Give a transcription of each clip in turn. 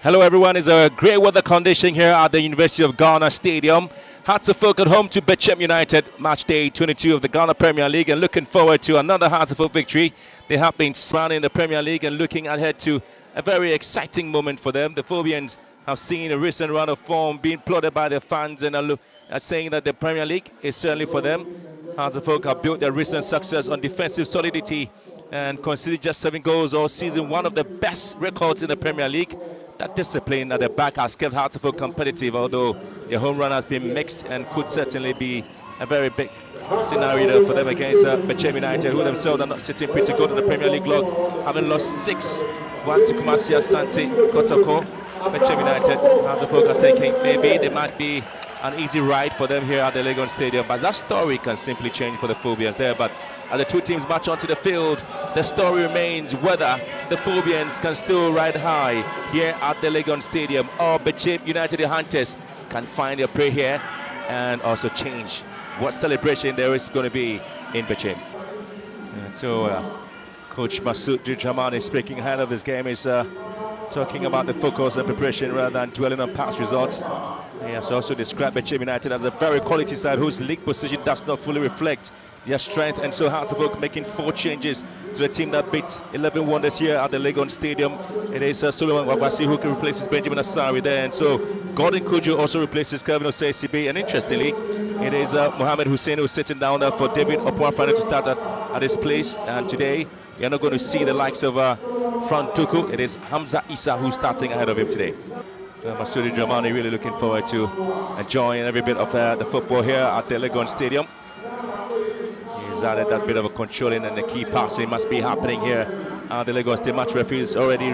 Hello everyone, it's a great weather condition here at the University of Ghana Stadium. Hearts of Oak at home to Bechem United, match day 22 of the Ghana Premier League, and looking forward to another Hearts of Oak victory. They have been surrounding the Premier League and looking ahead to a very exciting moment for them. The Phobians have seen a recent run of form being plotted by their fans and are saying that the Premier League is certainly for them. Hearts of Oak have built their recent success on defensive solidity and conceded just 7 goals all season, one of the best records in the Premier League. That discipline at the back has kept Hearts of Oak competitive, although their home run has been mixed and could certainly be a very big scenario for them against Bechem United, who themselves are not sitting pretty good in the Premier League log, having lost 6-1 to Kumasi Asante Kotoko. Bechem United, Hearts of Oak are thinking maybe they might be an easy ride for them here at the Legon Stadium, but that story can simply change for the Phobians there. But as the two teams march onto the field, the story remains whether the Phobians can still ride high here at the Legon Stadium, or Bechem United, the Hunters, can find their prey here and also change what celebration there is going to be in Bechem. And so Coach Masoud Dramani, speaking ahead of this game, is talking about the focus and preparation rather than dwelling on past results. He has also described Bechem United as a very quality side whose league position does not fully reflect their strength, and so Hearts of Oak making 4 changes to the team that beat 11 Wonders here at the Legon Stadium. It is Solomon Wabasi who replaces Benjamin Asari there, and so Gordon Kujo also replaces Kelvin Osei-Sibi, and interestingly, it is Mohamed Hussein who's sitting down there for David Opuafane to start at his place, and today you're not going to see the likes of Frank Tuku. It is Hamza Issa who's starting ahead of him today. Masoud Dramani really looking forward to enjoying every bit of the football here at the Legon Stadium. He's added that bit of a controlling, and the key passing must be happening here at the Legon Stadium. Match referee is already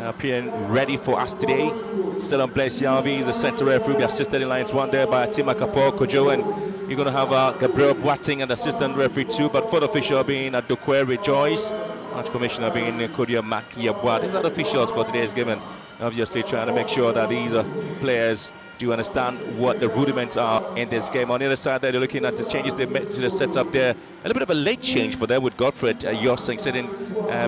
appearing ready for us today. Still on Blaise Yarvi is the centre referee. Be assisted in lines 1 there by Tima Kapo Kojo, and you're going to have Gabriel Boateng and assistant referee 2, but fourth official being Adokwe Rejoice, match commissioner being Kodia Makiyabwa. These are the officials for today's game, and obviously trying to make sure that these players do understand what the rudiments are in this game. On the other side there, they're looking at the changes they made to the setup there. A little bit of a late change for them with Godfred Yossing sitting,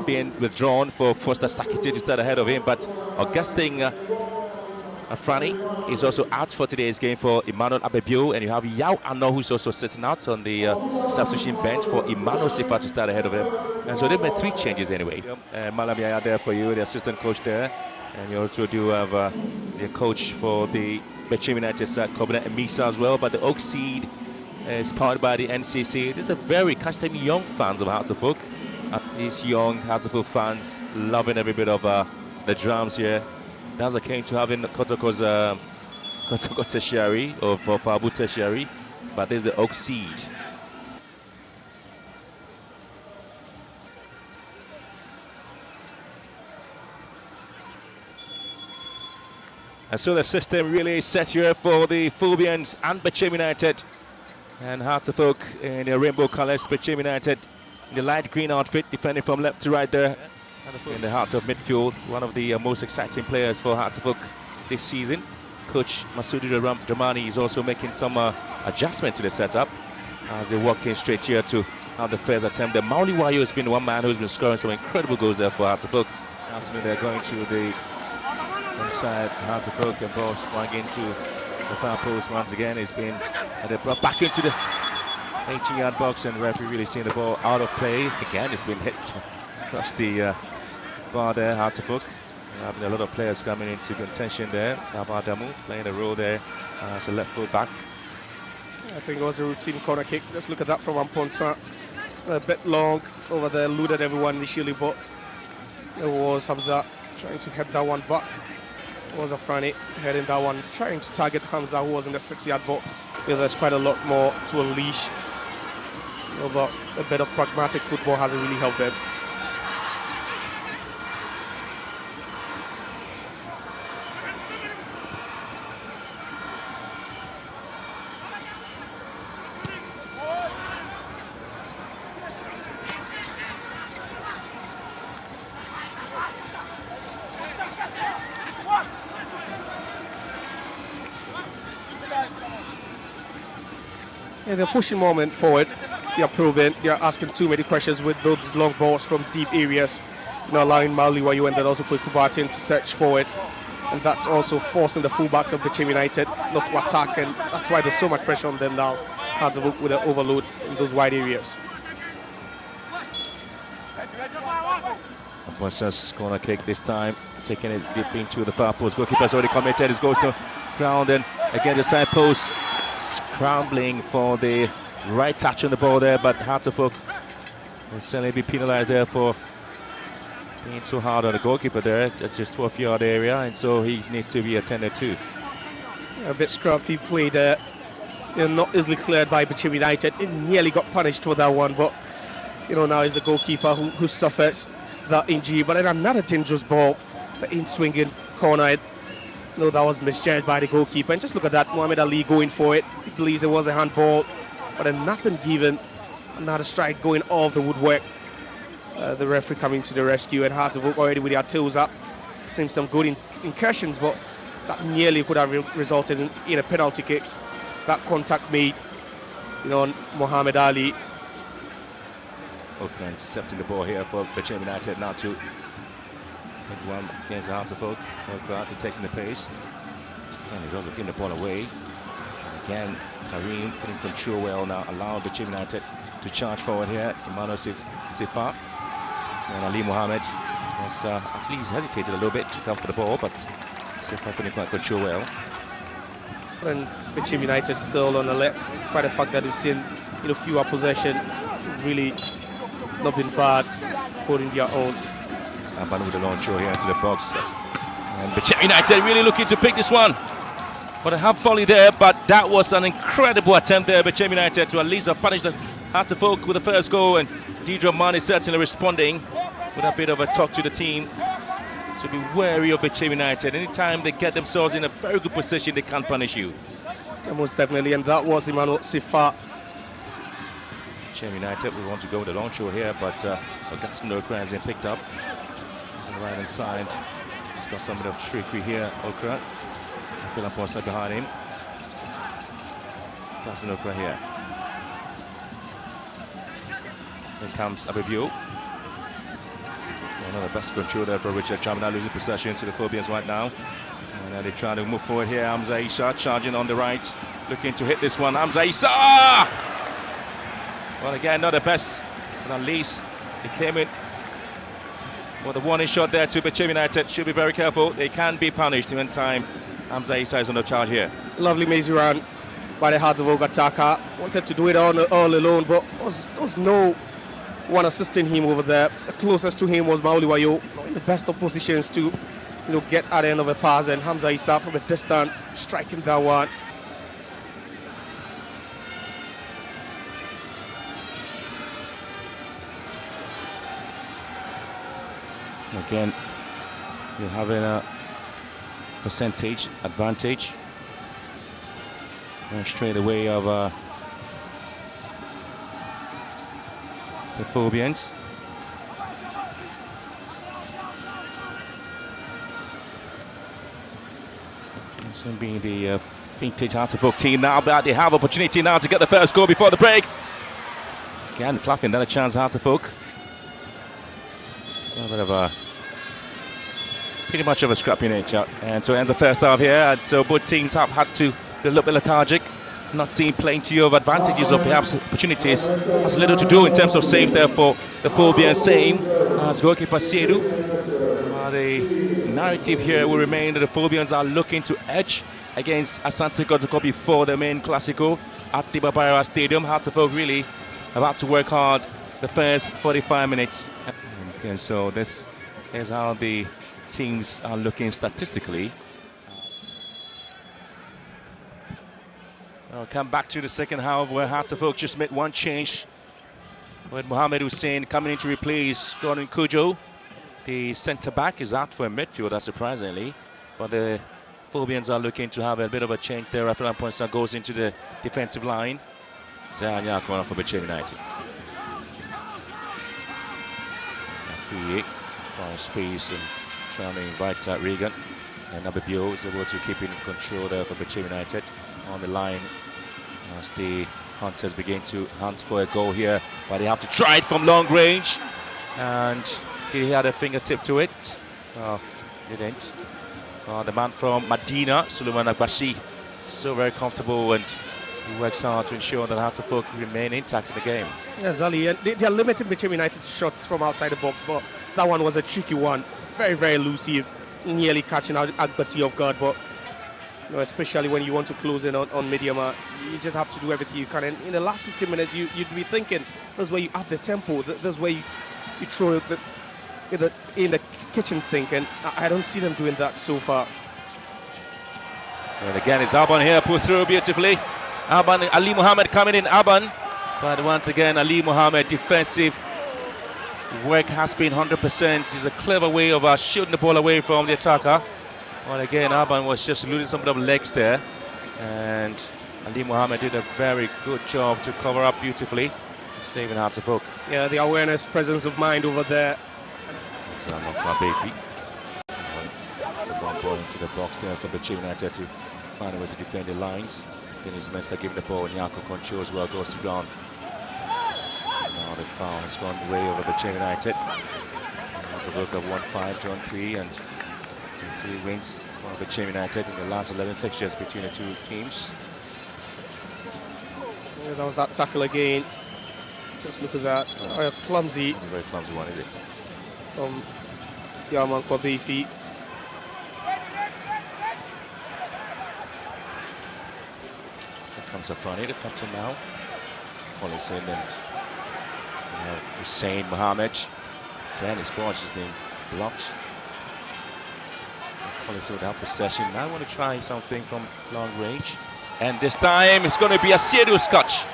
being withdrawn for Foster Sakiti to start ahead of him, but Augustine Afrani is also out for today's game for Emmanuel Abebio, and you have Yao Ano who's also sitting out on the substitution bench for Emmanuel Sifa to start ahead of him. And so they made 3 changes anyway. Malam Yaya there for you, the assistant coach there, and you also do have the coach for the Bechem United side, Kobina Emisa as well. But the Oak Seed is powered by the NCC. This is a very custom young fans of Hearts of Oak. These young Hearts of Oak fans loving every bit of the drums here. That's akin to having Kotoko's Kotoko Tertiary or Fabu Tertiary, but there's the Oak Seed. And so the system really is set here for the Phobians and Bechem United. And Hearts of Oak in the rainbow colours, Bechem United in the light green outfit, defending from left to right there. In the heart of midfield, one of the most exciting players for Hearts of Oak this season. Coach Masoud Dramani is also making some adjustment to the setup as they walk in straight here to have the first attempt. The Mauli Wayo has been one man who's been scoring some incredible goals there for Hearts of Oak. After they're going to the inside, Hearts of Oak, and ball swung into the far post once again. It's been brought back into the 18-yard box, and the referee really seeing the ball out of play. Again, it's been hit across the bar there. Hearts of Oak having a lot of players coming into contention there. Abadamu playing a role there as a left full back. I think it was a routine corner kick. Let's look at that from Amponsa. A bit long over there, eluded everyone initially, but it was Hamza trying to head that one back. It was Afrani heading that one, trying to target Hamza, who was in the 6-yard box. Yeah, there's quite a lot more to unleash, but a bit of pragmatic football hasn't really helped them. Yeah, they're pushing moment forward. They're probing. They're asking too many questions with those long balls from deep areas, allowing Mauli Wayo and then also Kwekubatin to search forward. and that's also forcing the fullbacks of Bechem United not to attack, and that's why there's so much pressure on them now. Hard to work with the overloads in those wide areas. Versus corner kick this time, taking it deep into the far post. Goalkeeper's already committed. It goes to ground, and again the side post scrambling for the right touch on the ball there, but Hartlepool will certainly be penalised there for being so hard on the goalkeeper there at just 12-yard area, and so he needs to be attended to. A bit scrappy play there. Not easily cleared by Bechem United. It nearly got punished for that one, but now it's the goalkeeper who suffers that injury. But then another dangerous ball, the in-swinging corner. That was misjudged by the goalkeeper. And just look at that, Mohamed Ali going for it. He believes it was a handball, but then nothing given. Another strike going off the woodwork. The referee coming to the rescue, and Hartlepool already with their tails up. Seems some good incursions, but that nearly could have resulted in a penalty kick. That contact made, on Mohamed Ali. Okay, intercepting the ball here for Bechem United now to one against Hartlepool. Okay, detecting the pace. And he's also giving the ball away. And again, Karim putting control well now, allowing Bechem United to charge forward here. Emmanuel Sifa and Ali Mohammed has at least hesitated a little bit to come for the ball, but Sifa putting quite control well. And Bechem United still on the left, despite the fact that we've seen fewer possession, really not been bad, holding their own. Stampan with the long throw here into the box. And Bechem United really looking to pick this one. But a half volley there, but that was an incredible attempt there. Bechem United to at least have punished Hartlepool with the first goal, and Deidre Mann is certainly responding with a bit of a talk to the team to be wary of Bechem United. Anytime they get themselves in a very good position, they can punish you. Most definitely, and that was Emmanuel Sifa. Bechem United, we want to go with the long throw here, but Augustin Okra has been picked up on the right hand side. He's got some bit of trickery here, Okra. I feel like one side behind him. Augustin Okra here. Then comes Abibu. One of the best control there for Richard Cham, now losing possession to the Phobians right now. And they're trying to move forward here. Hamza Isa charging on the right, looking to hit this one. Hamza Isa! Well, again, not the best, but at least they came in with a warning shot there to Bechem United. Should be very careful. They can be punished in time. Hamza Isa is on the charge here. Lovely mazy run by the Hartlepool attacker. Wanted to do it all alone, but there was no one assisting him over there. The closest to him was Mauli Wayo, not in the best of positions to get at the end of a pass, and Hamza Isa from a distance striking that one. Again, you're having a percentage advantage. And straight away of the Phobians. This will be the vintage Hartlepool team now, but they have opportunity now to get the first goal before the break. Again, fluffing another chance, Hartlepool. A bit of a pretty much of a scrappy nature, and so it ends the first half here, and so both teams have had to be a little bit lethargic, not seeing plenty of advantages or perhaps opportunities. Has little to do in terms of saves there for the Phobians, same as goalkeeper Siedu. The narrative here will remain that the Phobians are looking to edge against Asante Kotoko before the main Classico at the Babayara Stadium. Hartlepool really about to work hard the first 45 minutes. And so this is how the teams are looking statistically. I'll come back to the second half where Hartlepool just made one change with Mohamed Hussein coming in to replace Gordon Kujo. The centre-back is out for a midfielder, surprisingly, but the Phobians are looking to have a bit of a change there. Rafael Ponsa goes into the defensive line. Zanya coming off for Bechem United. Find space and trying to invite Regan, and Abibu is able to keep in control there for Bechem United on the line as the Hunters begin to hunt for a goal here, but they have to try it from long range, and did he have a fingertip to it? Well, didn't. The man from Medina, Suleiman Agbashi, so very comfortable, and he works hard to ensure that Hearts of Oak remain intact in the game. Yes, Ali, and they are limiting Bechem United's shots from outside the box, but that one was a tricky one. Very, very elusive, nearly catching out Agbashi off guard, but you know, especially when you want to close in on Midyama, you just have to do everything you can. And in the last 15 minutes, you'd be thinking, that's where you up the tempo, that's where you throw it in the kitchen sink, and I don't see them doing that so far. And again, it's Aban here, put through beautifully. Aban, Ali Mohammed coming in, Aban. But once again, Ali Mohammed, defensive work has been 100%. It's a clever way of shooting the ball away from the attacker. But again, Aban was just losing some of the legs there. And Ali Mohammed did a very good job to cover up beautifully, saving Hearts of Oak. Yeah, the awareness, presence of mind over there. So Baby. The long ball into the box there for Bechem United to find a way to defend the lines. Dennis Mensah giving the ball, and Yako Concho as well goes to ground. Now the foul has gone way over Bechem United. Hearts of Oak have won 5, drawn 3, and 3 wins for Bechem United in the last 11 fixtures between the two teams. Yeah, that was that tackle again. Just look at that. Clumsy. It's a very clumsy one, is it? Yaman Kwabithi. Here comes Afrani, the captain now. Collison and Hussein Mohammed. Again, his ball has been blocked. Collison without possession. Now I want to try something from long range. And this time it's going to be a serious scotch.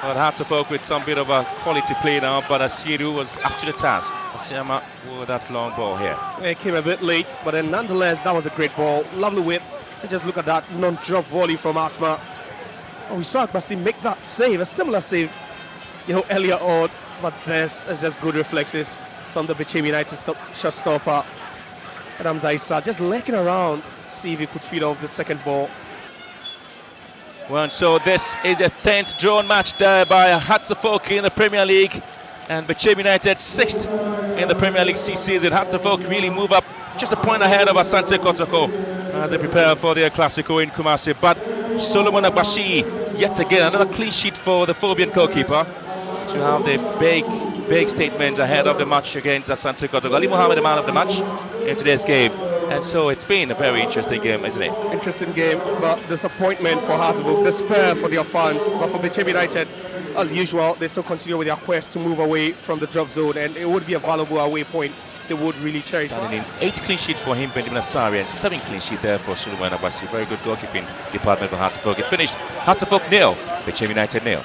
Well, Hearts of Oak with some bit of a quality play now, but Asiru was up to the task. Asiama with that long ball here. It came a bit late, but then nonetheless, that was a great ball. Lovely whip. And just look at that non-drop volley from Asma. Oh, we saw Agbasi make that save, a similar save, you know, earlier on. But this is just good reflexes from the Bechem United shot stopper. Adam Zaisa just lurking around, see if he could feed off the second ball. Well, so this is a 10th drawn match there by Hearts of Oak in the Premier League, and Bechem United 6th in the Premier League season. Hearts of Oak really move up just a point ahead of Asante Kotoko as they prepare for their Classico in Kumasi. But Solomon Agbashi, yet again, another clean sheet for the Phobian goalkeeper to have the big statements ahead of the match against Asante Kotoko. Ali Mohammed, the man of the match in today's game. And so it's been a very interesting game, isn't it? Interesting game, but disappointment for Hearts of Oak, despair for their fans. But for Bechem United, as usual, they still continue with their quest to move away from the drop zone, and it would be a valuable away point they would really cherish. In 8 clean sheets for him, Benjamin Asari, and 7 clean sheets there for Suleiman Abbasi. Very good goalkeeping department for Hearts of Oak. It finished Hearts of Oak 0, Bechem United 0.